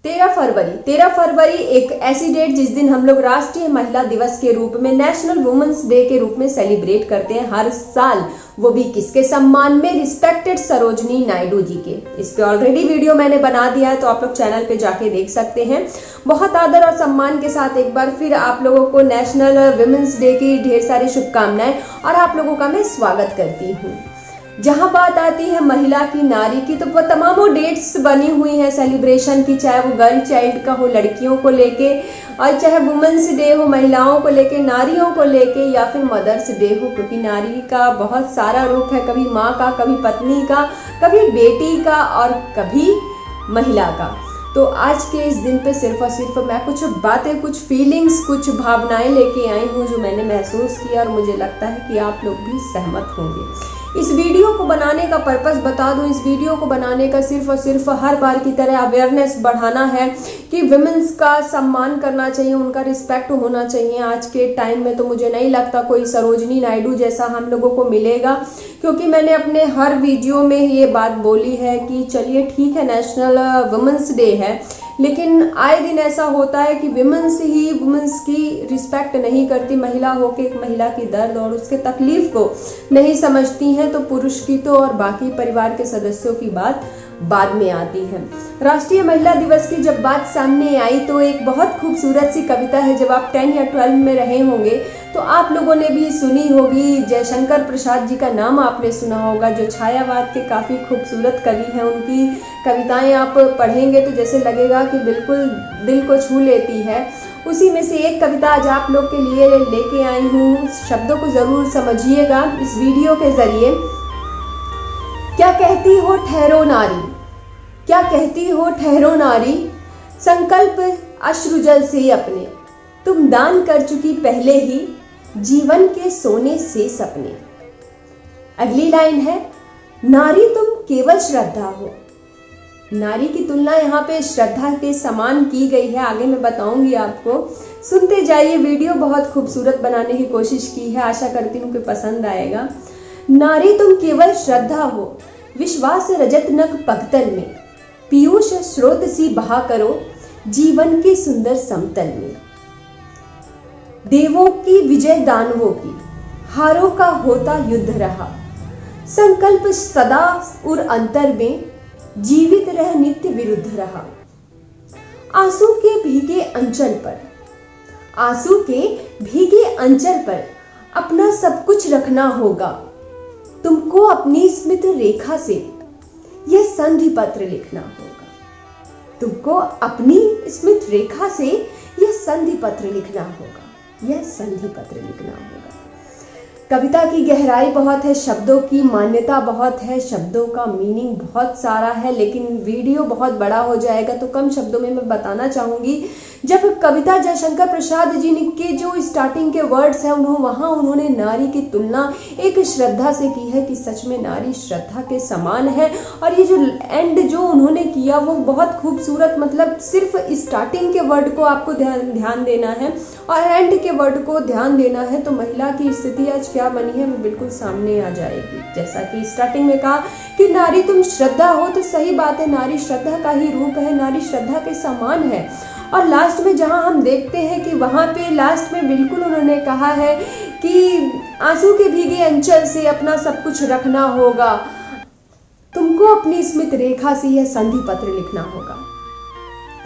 13 फरवरी एक ऐसी डेट जिस दिन हम लोग राष्ट्रीय महिला दिवस के रूप में, नेशनल वुमेन्स डे के रूप में सेलिब्रेट करते हैं हर साल। वो भी किसके सम्मान में? रिस्पेक्टेड सरोजनी नायडू जी के। इस पे ऑलरेडी वीडियो मैंने बना दिया है, तो आप लोग चैनल पे जाके देख सकते हैं। बहुत आदर और सम्मान के साथ एक बार फिर आप लोगों को नेशनल वुमेन्स डे की ढेर सारी शुभकामनाएं और आप लोगों का मैं स्वागत करती हूँ। जहां बात आती है महिला की, नारी की, तो वो तमामों डेट्स बनी हुई हैं सेलिब्रेशन की, चाहे वो गर्ल चाइल्ड का हो लड़कियों को लेके, और चाहे वुमेन्स डे हो महिलाओं को लेके, नारियों को लेके, या फिर मदर्स डे हो, क्योंकि नारी का बहुत सारा रूप है, कभी माँ का, कभी पत्नी का, कभी बेटी का और कभी महिला का। तो आज के इस दिन पे सिर्फ और सिर्फ मैं कुछ बातें, कुछ फीलिंग्स, कुछ भावनाएं लेके आई हूँ जो मैंने महसूस किया, और मुझे लगता है कि आप लोग भी सहमत होंगे। इस वीडियो को बनाने का पर्पस बता दूं, इस वीडियो को बनाने का सिर्फ और सिर्फ हर बार की तरह अवेयरनेस बढ़ाना है कि विमेंस का सम्मान करना चाहिए, उनका रिस्पेक्ट होना चाहिए। आज के टाइम में तो मुझे नहीं लगता कोई सरोजनी नायडू जैसा हम लोगों को मिलेगा, क्योंकि मैंने अपने हर वीडियो में ये बात बोली है कि चलिए ठीक है नेशनल वुमेन्स डे है, लेकिन आए दिन ऐसा होता है कि विमेंस ही वुमेन्स की रिस्पेक्ट नहीं करती, महिला होके एक महिला की दर्द और उसके तकलीफ को नहीं समझती हैं, तो पुरुष की तो और बाकी परिवार के सदस्यों की बात बाद में आती है। राष्ट्रीय महिला दिवस की जब बात सामने आई तो एक बहुत खूबसूरत सी कविता है, जब आप 10 या 12 में रहे होंगे तो आप लोगों ने भी सुनी होगी। जयशंकर प्रसाद जी का नाम आपने सुना होगा, जो छायावाद के काफ़ी खूबसूरत कवि हैं। उनकी कविताएं आप पढ़ेंगे तो जैसे लगेगा कि बिल्कुल दिल को छू लेती है। उसी में से एक कविता आज आप लोग के लिए लेके आई हूँ, शब्दों को ज़रूर समझिएगा इस वीडियो के ज़रिए। क्या कहती हो ठहरो नारी, क्या कहती हो ठहरो नारी, संकल्प अश्रुजल से अपने, तुम दान कर चुकी पहले ही जीवन के सोने से सपने। अगली लाइन है, नारी तुम केवल श्रद्धा हो। नारी की तुलना यहाँ पे श्रद्धा के समान की गई है, आगे मैं बताऊंगी आपको। सुनते जाइए, वीडियो बहुत खूबसूरत बनाने की कोशिश की है, आशा करती हूँ कि पसंद आएगा। नारी तुम केवल श्रद्धा हो, विश्वास रजत नग पगतल में, पीयूष स्रोत सी बहा करो जीवन के सुंदर समतल में। देवों की विजय दानवों की, हारों का होता युद्ध रहा, संकल्प सदा उर अंतर में, जीवित रह नित्य विरुद्ध रहा। आंसू के भीगे अंचल पर, आंसू के भीगे अंचल पर अपना सब कुछ रखना होगा, तुमको अपनी स्मित रेखा से यह संधि पत्र लिखना होगा। तुमको अपनी स्मित रेखा से यह संधि पत्र लिखना होगा, यह संधि पत्र लिखना होगा। कविता की गहराई बहुत है, शब्दों की मान्यता बहुत है, शब्दों का मीनिंग बहुत सारा है, लेकिन वीडियो बहुत बड़ा हो जाएगा तो कम शब्दों में मैं बताना चाहूंगी। जब कविता जयशंकर प्रसाद जी के जो स्टार्टिंग के वर्ड्स हैं, वहाँ उन्होंने नारी की तुलना एक श्रद्धा से की है कि सच में नारी श्रद्धा के समान है। और ये जो एंड जो उन्होंने किया वो बहुत खूबसूरत, मतलब सिर्फ स्टार्टिंग के वर्ड को आपको ध्यान देना है और एंड के वर्ड को ध्यान देना है, तो महिला की स्थिति आज क्या बनी है वो बिल्कुल सामने आ जाएगी। जैसा कि स्टार्टिंग में कहा कि नारी तुम श्रद्धा हो, तो सही बात है, नारी श्रद्धा का ही रूप है, नारी श्रद्धा के समान है। और लास्ट में जहां हम देखते हैं कि वहां पे लास्ट में बिल्कुल उन्होंने कहा है कि आंसू के भीगे अंचल से अपना सब कुछ रखना होगा, तुमको अपनी स्मित रेखा से यह संधि पत्र लिखना होगा।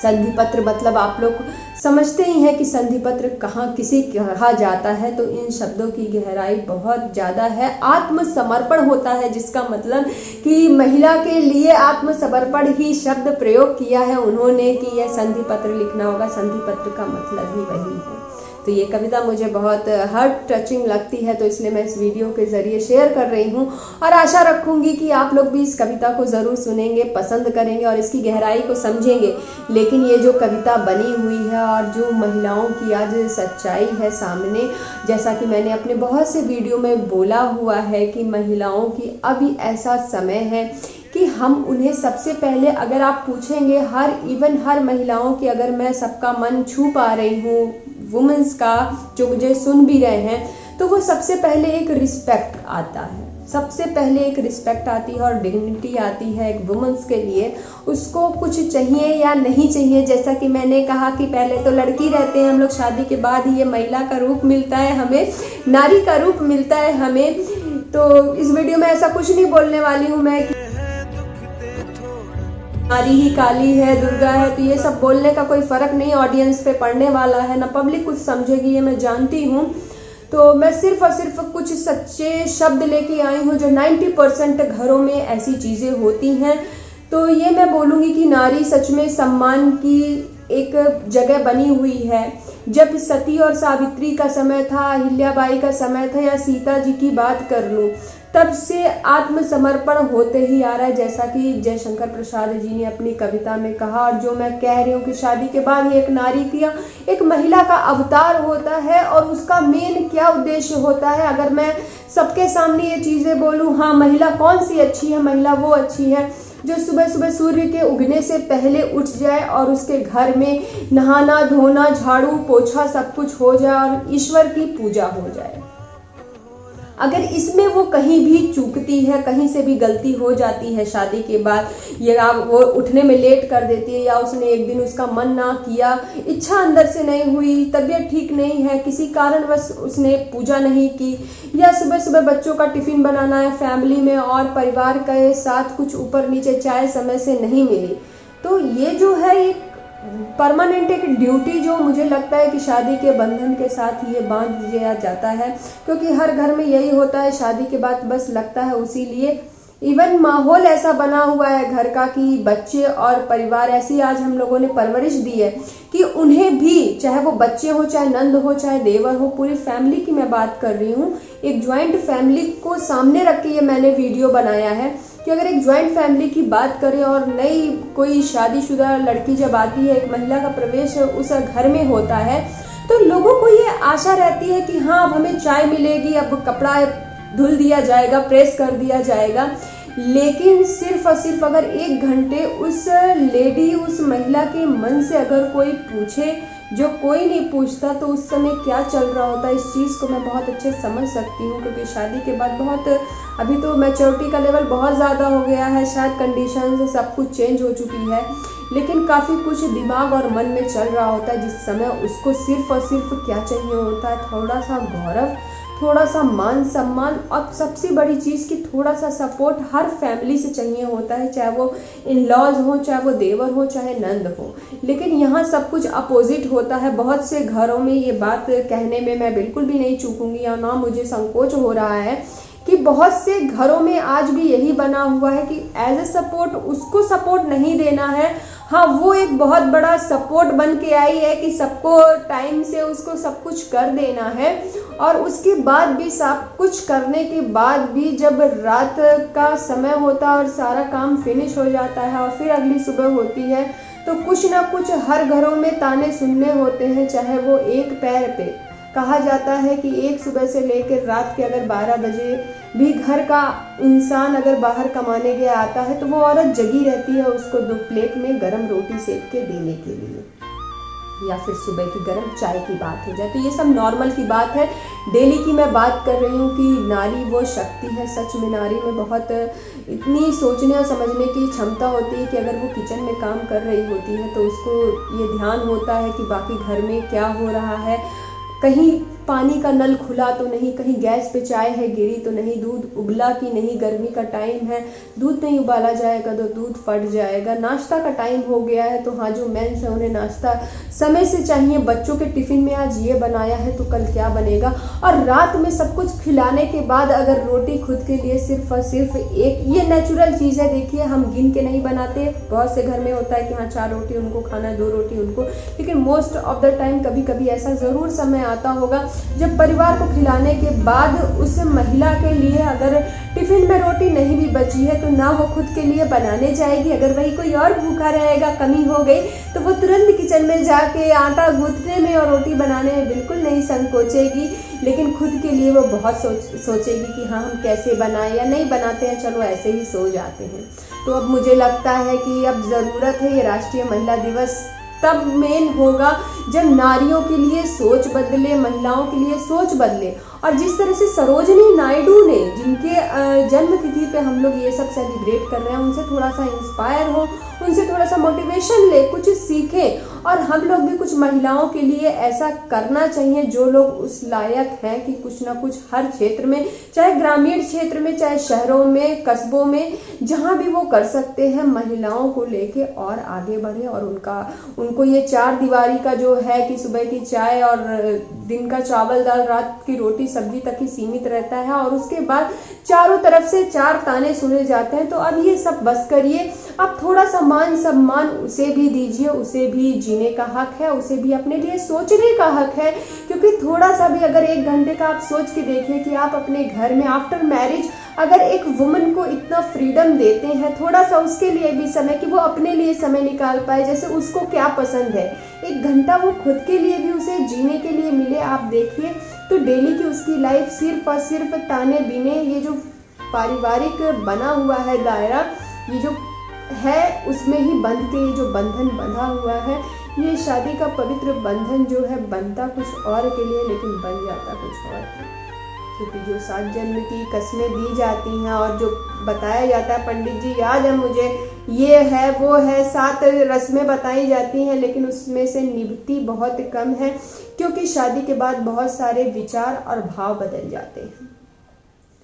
संधि पत्र मतलब आप लोग समझते ही हैं कि संधि पत्र कहाँ किसे कहा जाता है, तो इन शब्दों की गहराई बहुत ज़्यादा है। आत्मसमर्पण होता है, जिसका मतलब कि महिला के लिए आत्मसमर्पण ही शब्द प्रयोग किया है उन्होंने कि यह संधि पत्र लिखना होगा। संधि पत्र का मतलब ही वही है। तो ये कविता मुझे बहुत हार्ट टचिंग लगती है, तो इसलिए मैं इस वीडियो के ज़रिए शेयर कर रही हूँ और आशा रखूँगी कि आप लोग भी इस कविता को ज़रूर सुनेंगे, पसंद करेंगे और इसकी गहराई को समझेंगे। लेकिन ये जो कविता बनी हुई है और जो महिलाओं की आज सच्चाई है सामने, जैसा कि मैंने अपने बहुत से वीडियो में बोला हुआ है कि महिलाओं की अभी ऐसा समय है कि हम उन्हें सबसे पहले, अगर आप पूछेंगे हर महिलाओं की, अगर मैं सबका मन छू पा रही हूँ वुमेन्स का जो मुझे सुन भी रहे हैं, तो वो सबसे पहले एक रिस्पेक्ट आता है। सबसे पहले एक रिस्पेक्ट आती है और डिग्निटी आती है एक वुमेन्स के लिए। उसको कुछ चाहिए या नहीं चाहिए, जैसा कि मैंने कहा कि पहले तो लड़की रहते हैं हम लोग, शादी के बाद ही ये महिला का रूप मिलता है हमें, नारी का रूप मिलता है हमें। तो इस वीडियो में ऐसा कुछ नहीं बोलने वाली हूँ मैं कि नारी ही काली है, दुर्गा है, तो ये सब बोलने का कोई फर्क नहीं ऑडियंस पे पड़ने वाला है, ना पब्लिक कुछ समझेगी, ये मैं जानती हूँ। तो मैं सिर्फ और सिर्फ कुछ सच्चे शब्द लेके आई हूँ जो 90% घरों में ऐसी चीज़ें होती हैं। तो ये मैं बोलूँगी कि नारी सच में सम्मान की एक जगह बनी हुई है। जब सती और सावित्री का समय था, अहिल्याबाई का समय था, या सीता जी की बात कर लूँ, तब से आत्मसमर्पण होते ही आ रहा है, जैसा कि जयशंकर प्रसाद जी ने अपनी कविता में कहा। और जो मैं कह रही हूँ कि शादी के बाद ही एक नारी का, एक महिला का अवतार होता है और उसका मेन क्या उद्देश्य होता है। अगर मैं सबके सामने ये चीज़ें बोलूँ, हाँ महिला कौन सी अच्छी है, महिला वो अच्छी है जो सुबह सुबह सूर्य के उगने से पहले उठ जाए और उसके घर में नहाना धोना झाड़ू पोछा सब कुछ हो जाए और ईश्वर की पूजा हो जाए। अगर इसमें वो कहीं भी चूकती है, कहीं से भी गलती हो जाती है शादी के बाद, या वो उठने में लेट कर देती है, या उसने एक दिन उसका मन ना किया, इच्छा अंदर से नहीं हुई, तबीयत ठीक नहीं है, किसी कारणवश उसने पूजा नहीं की, या सुबह सुबह बच्चों का टिफिन बनाना है, फैमिली में और परिवार के साथ कुछ ऊपर नीचे चाय समय से नहीं मिली, तो ये जो है एक परमानेंट एक ड्यूटी जो मुझे लगता है कि शादी के बंधन के साथ ये बांध दिया जाता है। क्योंकि हर घर में यही होता है, शादी के बाद बस लगता है उसी लिए। इवन माहौल ऐसा बना हुआ है घर का कि बच्चे और परिवार ऐसी आज हम लोगों ने परवरिश दी है कि उन्हें भी, चाहे वो बच्चे हो, चाहे नंद हो, चाहे देवर हो, पूरी फैमिली की मैं बात कर रही हूँ, एक ज्वाइंट फैमिली को सामने रख के ये मैंने वीडियो बनाया है कि अगर एक ज्वाइंट फैमिली की बात करें और नई कोई शादीशुदा लड़की जब आती है, एक महिला का प्रवेश उस घर में होता है, तो लोगों को ये आशा रहती है कि हाँ अब हमें चाय मिलेगी, अब कपड़ा धुल दिया जाएगा, प्रेस कर दिया जाएगा। लेकिन सिर्फ और सिर्फ अगर 1 घंटे उस लेडी, उस महिला के मन से अगर कोई पूछे, जो कोई नहीं पूछता, तो उस समय क्या चल रहा होता है, इस चीज़ को मैं बहुत अच्छे समझ सकती हूँ। क्योंकि शादी के बाद बहुत, अभी तो मैच्योरिटी का लेवल बहुत ज़्यादा हो गया है, शायद कंडीशन से सब कुछ चेंज हो चुकी है, लेकिन काफ़ी कुछ दिमाग और मन में चल रहा होता है, जिस समय उसको सिर्फ और सिर्फ क्या चाहिए होता है, थोड़ा सा गौरव, थोड़ा सा मान सम्मान, और सबसे बड़ी चीज़ कि थोड़ा सा सपोर्ट हर फैमिली से चाहिए होता है, चाहे वो इन लॉज हो, चाहे वो देवर हो, चाहे नंद हो। लेकिन यहाँ सब कुछ अपोजिट होता है। बहुत से घरों में ये बात कहने में मैं बिल्कुल भी नहीं चूकूंगी, और ना मुझे संकोच हो रहा है कि बहुत से घरों में आज भी यही बना हुआ है कि एज ए सपोर्ट उसको सपोर्ट नहीं देना है। हाँ, वो एक बहुत बड़ा सपोर्ट बन के आई है कि सबको टाइम से उसको सब कुछ कर देना है, और उसके बाद भी सब कुछ करने के बाद भी जब रात का समय होता है और सारा काम फिनिश हो जाता है और फिर अगली सुबह होती है, तो कुछ ना कुछ हर घरों में ताने सुनने होते हैं। चाहे वो एक पैर पे, कहा जाता है कि एक सुबह से लेकर रात के अगर 12 बजे भी घर का इंसान अगर बाहर कमाने गया आता है, तो वो औरत जगी रहती है उसको 2 प्लेट में गरम रोटी सेक के देने के लिए, या फिर सुबह की गर्म चाय की बात हो जाए। तो ये सब नॉर्मल की बात है, डेली की मैं बात कर रही हूँ कि नारी वो शक्ति है। सच में नारी में बहुत इतनी सोचने और समझने की क्षमता होती है कि अगर वो किचन में काम कर रही होती है तो उसको ये ध्यान होता है कि बाकी घर में क्या हो रहा है, कहीं पानी का नल खुला तो नहीं, कहीं गैस पे चाय है गिरी तो नहीं, दूध उबला कि नहीं, गर्मी का टाइम है, दूध नहीं उबाला जाएगा तो दूध फट जाएगा, नाश्ता का टाइम हो गया है तो हाँ जो मेंस है उन्हें नाश्ता समय से चाहिए, बच्चों के टिफिन में आज ये बनाया है तो कल क्या बनेगा। और रात में सब कुछ खिलाने के बाद अगर रोटी खुद के लिए सिर्फ और सिर्फ एक, ये नेचुरल चीज़ है। देखिए हम गिन के नहीं बनाते, बहुत से घर में होता है कि हाँ 4 रोटी उनको खाना है, 2 रोटी उनको, लेकिन मोस्ट ऑफ द टाइम कभी कभी ऐसा ज़रूर समय आता होगा जब परिवार को खिलाने के बाद उस महिला के लिए अगर टिफिन में रोटी नहीं भी बची है तो ना वो खुद के लिए बनाने जाएगी, अगर वही कोई और भूखा रहेगा, कमी हो गई, तो वो तुरंत किचन में जाके आटा गूंथने में और रोटी बनाने में बिल्कुल नहीं संकोचेगी, लेकिन खुद के लिए वो बहुत सोचेगी कि हाँ हम कैसे बनाएं, या नहीं बनाते हैं चलो ऐसे ही सो जाते हैं। तो अब मुझे लगता है कि अब ज़रूरत है ये राष्ट्रीय महिला दिवस तब मेन होगा जब नारियों के लिए सोच बदले, महिलाओं के लिए सोच बदले। और जिस तरह से सरोजनी नायडू ने, जिनके जन्म तिथि पे हम लोग ये सब सेलिब्रेट कर रहे हैं, उनसे थोड़ा सा इंस्पायर हो, उनसे थोड़ा सा मोटिवेशन ले, कुछ सीखें। और हम लोग भी कुछ महिलाओं के लिए ऐसा करना चाहिए जो लोग उस लायक हैं कि कुछ ना कुछ हर क्षेत्र में, चाहे ग्रामीण क्षेत्र में, चाहे शहरों में, कस्बों में, जहां भी वो कर सकते हैं, महिलाओं को लेके और आगे बढ़े। और उनको ये 4 दीवारी का जो है कि सुबह की चाय और दिन का चावल दाल, रात की रोटी सब्जी तक ही सीमित रहता है और उसके बाद चारों तरफ से 4 ताने सुने जाते हैं। तो अब ये सब बस करिए, अब थोड़ा सा मान सम्मान उसे भी दीजिए, उसे भी जीने का हक है, उसे भी अपने लिए सोचने का हक है। क्योंकि थोड़ा सा भी अगर 1 घंटे का आप सोच के देखिए कि आप अपने घर में आफ्टर मैरिज अगर एक वुमन को इतना फ्रीडम देते हैं, थोड़ा सा उसके लिए भी समय, कि वो अपने लिए समय निकाल पाए, जैसे उसको क्या पसंद है, 1 घंटा वो खुद के लिए भी उसे जीने के लिए मिले, आप देखिए तो डेली की उसकी लाइफ सिर्फ और सिर्फ ताने बीने, ये जो पारिवारिक बना हुआ है दायरा, ये जो है उसमें ही बंध के ये जो बंधन बंधा हुआ है, ये शादी का पवित्र बंधन जो है बनता कुछ और के लिए लेकिन बन जाता कुछ और। क्योंकि जो 7 जन्म की कस्में दी जाती हैं और जो बताया जाता है, पंडित जी याद है मुझे, ये है वो है, 7 रस्में बताई जाती हैं, लेकिन उसमें से निभती बहुत कम है। क्योंकि शादी के बाद बहुत सारे विचार और भाव बदल जाते हैं।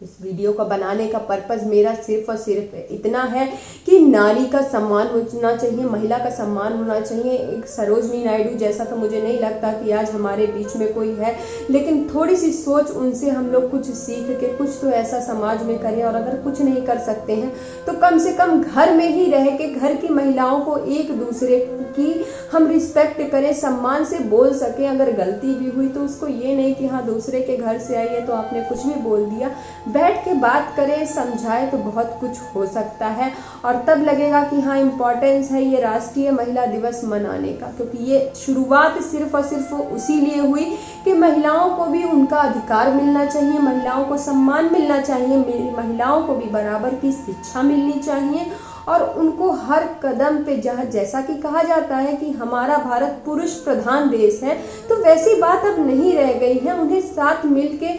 इस वीडियो को बनाने का पर्पस मेरा सिर्फ और सिर्फ इतना है कि नारी का सम्मान होना चाहिए, महिला का सम्मान होना चाहिए। एक सरोजनी नायडू जैसा तो मुझे नहीं लगता कि आज हमारे बीच में कोई है, लेकिन थोड़ी सी सोच उनसे हम लोग कुछ सीख के कुछ तो ऐसा समाज में करें। और अगर कुछ नहीं कर सकते हैं तो कम से कम घर में ही रह के घर की महिलाओं को एक दूसरे की हम रिस्पेक्ट करें, सम्मान से बोल सकें। अगर गलती भी हुई तो उसको ये नहीं कि हाँ दूसरे के घर से आई है तो आपने कुछ भी बोल दिया, बैठ के बात करें, समझाएं तो बहुत कुछ हो सकता है। और तब लगेगा कि हाँ इम्पोर्टेंस है ये राष्ट्रीय महिला दिवस मनाने का। क्योंकि ये शुरुआत सिर्फ और सिर्फ उसी लिए हुई कि महिलाओं को भी उनका अधिकार मिलना चाहिए, महिलाओं को सम्मान मिलना चाहिए, महिलाओं को भी बराबर की शिक्षा मिलनी चाहिए। और उनको हर कदम पे, जहाँ जैसा कि कहा जाता है कि हमारा भारत पुरुष प्रधान देश है, तो वैसी बात अब नहीं रह गई है। उन्हें साथ मिलके,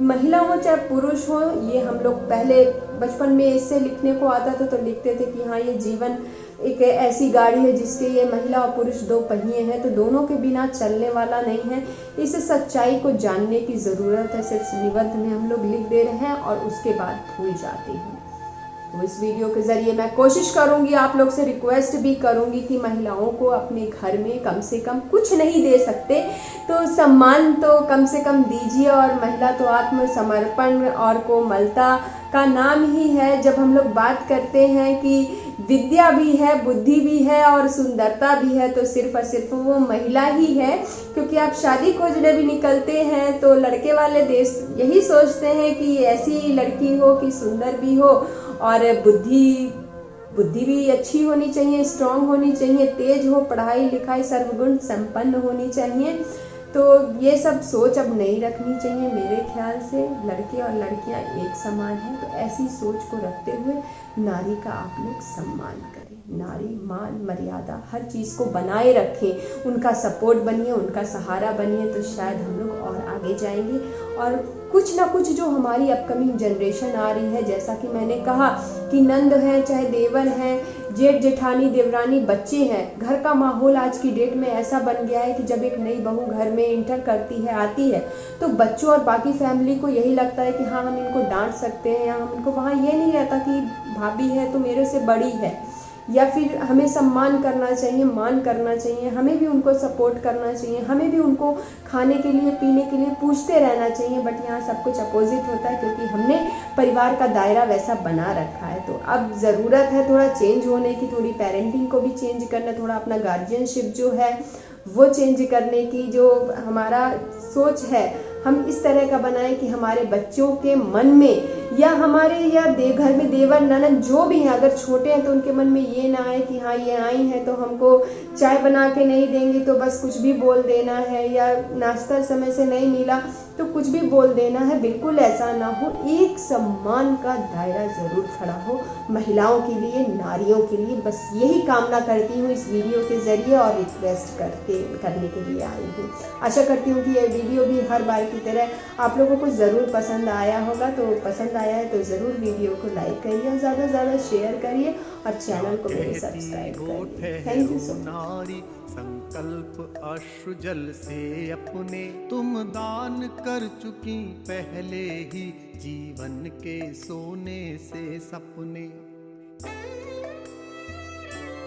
महिला हो चाहे पुरुष हो, ये हम लोग पहले बचपन में इससे लिखने को आता था तो लिखते थे कि हाँ ये जीवन एक ऐसी गाड़ी है जिसके ये महिला और पुरुष 2 पहिए हैं, तो दोनों के बिना चलने वाला नहीं है। इस सच्चाई को जानने की जरूरत है, सिर्फ निबंध में हम लोग लिख दे रहे हैं और उसके बाद भूल जाते हैं। तो इस वीडियो के जरिए मैं कोशिश करूंगी, आप लोग से रिक्वेस्ट भी करूंगी कि महिलाओं को अपने घर में कम से कम, कुछ नहीं दे सकते तो सम्मान तो कम से कम दीजिए। और महिला तो आत्मसमर्पण और कोमलता का नाम ही है। जब हम लोग बात करते हैं कि विद्या भी है, बुद्धि भी है और सुंदरता भी है, तो सिर्फ और सिर्फ वो महिला ही है। क्योंकि आप शादी खोजने भी निकलते हैं तो लड़के वाले देश यही सोचते हैं कि ऐसी लड़की हो कि सुंदर भी हो और बुद्धि भी अच्छी होनी चाहिए, स्ट्रांग होनी चाहिए, तेज हो, पढ़ाई लिखाई सर्वगुण संपन्न होनी चाहिए। तो ये सब सोच अब नहीं रखनी चाहिए मेरे ख्याल से। लड़के और लड़कियां एक समान हैं, तो ऐसी सोच को रखते हुए नारी का आप लोग सम्मान करें। नारी मान मर्यादा हर चीज़ को बनाए रखें, उनका सपोर्ट बनिए, उनका सहारा बनिए, तो शायद हम लोग और आगे जाएंगे। और कुछ ना कुछ जो हमारी अपकमिंग जनरेशन आ रही है, जैसा कि मैंने कहा कि नंद है चाहे देवर है, जेठ जेठानी देवरानी बच्चे हैं, घर का माहौल आज की डेट में ऐसा बन गया है कि जब एक नई बहू घर में इंटर करती है, आती है, तो बच्चों और बाकी फैमिली को यही लगता है कि हाँ हम इनको डांट सकते हैं, या हम इनको, वहाँ ये नहीं रहता कि भाभी है तो मेरे से बड़ी है, या फिर हमें सम्मान करना चाहिए, मान करना चाहिए, हमें भी उनको सपोर्ट करना चाहिए, हमें भी उनको खाने के लिए पीने के लिए पूछते रहना चाहिए। बट यहाँ सब कुछ अपोजिट होता है क्योंकि हमने परिवार का दायरा वैसा बना रखा है। तो अब ज़रूरत है थोड़ा चेंज होने की, थोड़ी पेरेंटिंग को भी चेंज करना, थोड़ा अपना गार्जियनशिप जो है वो चेंज करने की। जो हमारा सोच है हम इस तरह का बनाएं कि हमारे बच्चों के मन में, या हमारे घर में देवर ननद जो भी हैं, अगर छोटे हैं तो उनके मन में ये ना आए कि हाँ ये आई हैं तो हमको चाय बना के नहीं देंगी तो बस कुछ भी बोल देना है, या नाश्ता समय से नहीं मिला तो कुछ भी बोल देना है, बिल्कुल ऐसा ना हो। एक सम्मान का दायरा ज़रूर खड़ा हो महिलाओं के लिए, नारियों के लिए। बस यही कामना करती हूँ इस वीडियो के ज़रिए और रिक्वेस्ट करने के लिए आई हूँ। आशा करती हूँ कि यह वीडियो भी हर बार की तरह आप लोगों को ज़रूर पसंद आया होगा। तो पसंद आया है तो ज़रूर वीडियो को लाइक करिए और ज़्यादा से ज़्यादा शेयर करिए और चैनल को मेरे सब्सक्राइब करिए। Thank you so much. संकल्प अश्रु जल से अपने तुम दान कर चुकी पहले ही जीवन के सोने से सपने।